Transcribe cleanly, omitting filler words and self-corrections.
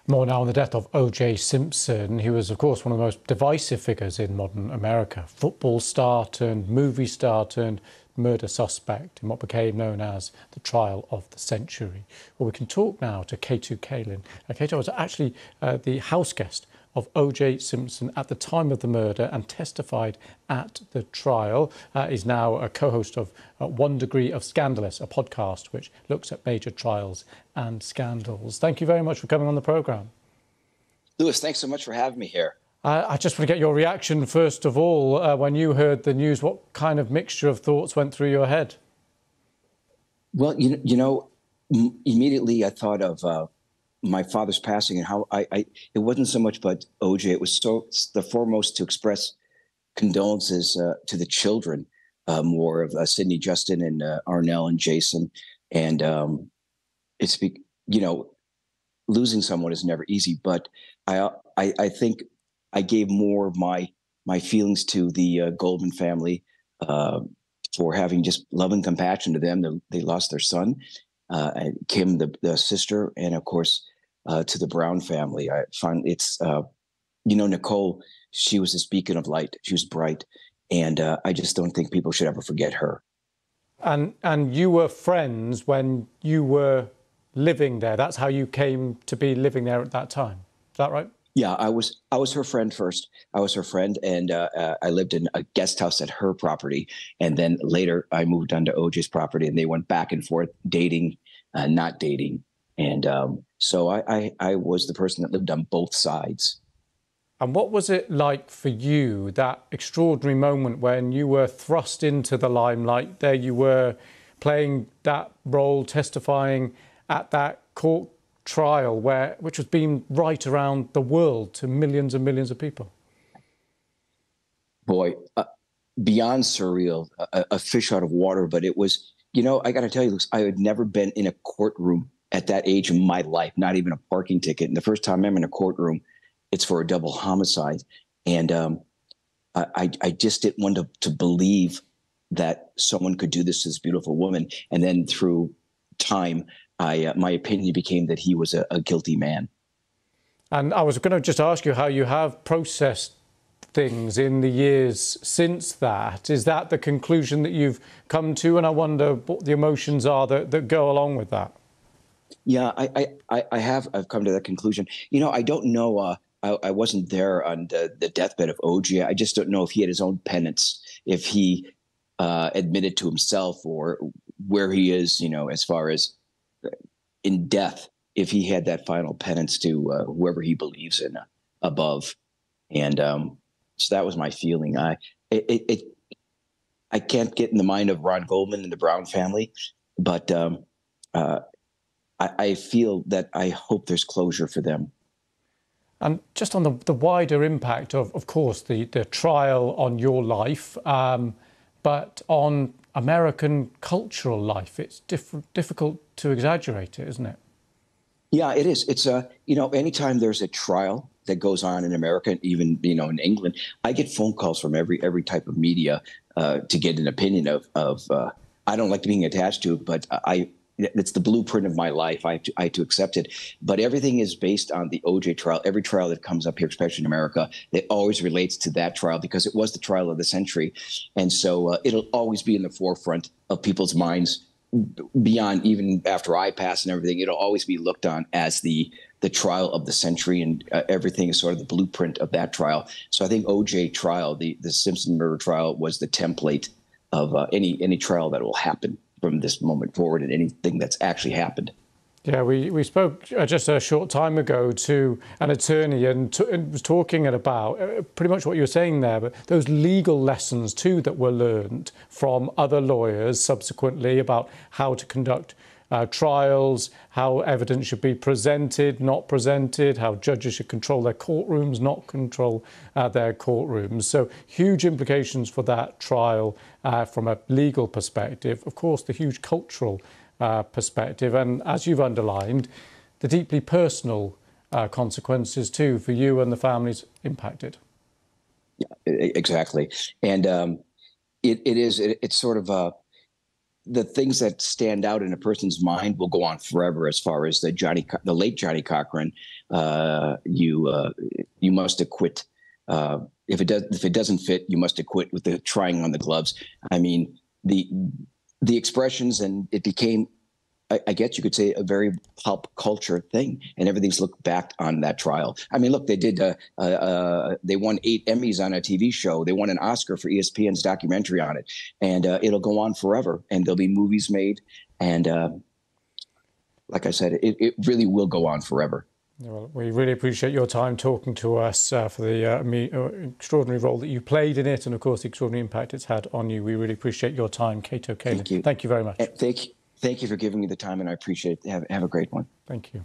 More now on the death of O.J. Simpson. He was, of course, one of the most divisive figures in modern America. Football star turned movie star turned murder suspect in what became known as the trial of the century. Well, we can talk now to Keitu Kaelin. Keitu was actually the house guest of O.J. Simpson at the time of the murder and testified at the trial. Is now a co-host of One Degree of Scandalous, a podcast which looks at major trials and scandals. Thank you very much for coming on the programme. Lewis, thanks so much for having me here. I just want to get your reaction, first of all, when you heard the news. What kind of mixture of thoughts went through your head? Well, immediately I thought of my father's passing and how it wasn't so much about OJ. It was so the foremost to express condolences to the children, more of Sydney, Justin, and Arnell and Jason. And losing someone is never easy. But I think I gave more of my feelings to the Goldman family for having just love and compassion to them. They lost their son, and Kim, the sister, and of course to the Brown family. I find it's Nicole. She was a beacon of light. She was bright, and I just don't think people should ever forget her. And you were friends when you were living there. That's how you came to be living there at that time. Is that right? Yeah, I was her friend first. I was her friend, and I lived in a guest house at her property. And then later, I moved onto OJ's property, and they went back and forth, dating, not dating. And so I was the person that lived on both sides. And what was it like for you, that extraordinary moment when you were thrust into the limelight? There you were playing that role, testifying at that court trial, which was being right around the world to millions and millions of people. Boy, beyond surreal, a fish out of water. But it was, I got to tell you, I had never been in a courtroom at that age in my life, not even a parking ticket. And the first time I'm in a courtroom, it's for a double homicide. And I just didn't want to believe that someone could do this to this beautiful woman. And then through time, my opinion became that he was a guilty man. And I was going to just ask you how you have processed things in the years since that. Is that the conclusion that you've come to? And I wonder what the emotions are that go along with that. Yeah, I've come to that conclusion. I don't know. I wasn't there on the deathbed of OJ. I just don't know if he had his own penance, if he admitted to himself, or where he is, as far as in death, if he had that final penance to whoever he believes in above. And so that was my feeling. I can't get in the mind of Ron Goldman and the Brown family, but I feel that I hope there's closure for them. And just on the wider impact of course, the trial on your life, but on American cultural life, it's difficult to exaggerate it, isn't it? Yeah, it is. It's anytime there's a trial that goes on in America, even in England, I get phone calls from every type of media to get an opinion of. I don't like being attached to it, but it's the blueprint of my life. I have to accept it. But everything is based on the OJ trial. Every trial that comes up here, especially in America, it always relates to that trial because it was the trial of the century. And so it'll always be in the forefront of people's minds beyond, even after I pass and everything. It'll always be looked on as the trial of the century, and everything is sort of the blueprint of that trial. So I think OJ trial, the Simpson murder trial, was the template of any trial that will happen from this moment forward, and anything that's actually happened. Yeah, we spoke just a short time ago to an attorney and was talking about pretty much what you were saying there, but those legal lessons too that were learned from other lawyers subsequently about how to conduct trials, how evidence should be presented, not presented, how judges should control their courtrooms, not control their courtrooms. So huge implications for that trial from a legal perspective. Of course, the huge cultural perspective, and as you've underlined, the deeply personal consequences too for you and the families impacted. Yeah, exactly. And it's sort of the things that stand out in a person's mind will go on forever. As far as the late Johnny Cochran, you must acquit. If it doesn't fit, you must acquit with the trying on the gloves. I mean, the expressions, and it became, I guess you could say, a very pop culture thing, and everything's looked back on that trial. I mean, look, they did. They won 8 Emmys on a TV show. They won an Oscar for ESPN's documentary on it, and it'll go on forever. And there'll be movies made, and like I said, it really will go on forever. Well, we really appreciate your time talking to us for the extraordinary role that you played in it, and of course the extraordinary impact it's had on you. We really appreciate your time, Kato Kaelin. Thank you. Thank you very much. Thank you for giving me the time, and I appreciate it. Have a great one. Thank you.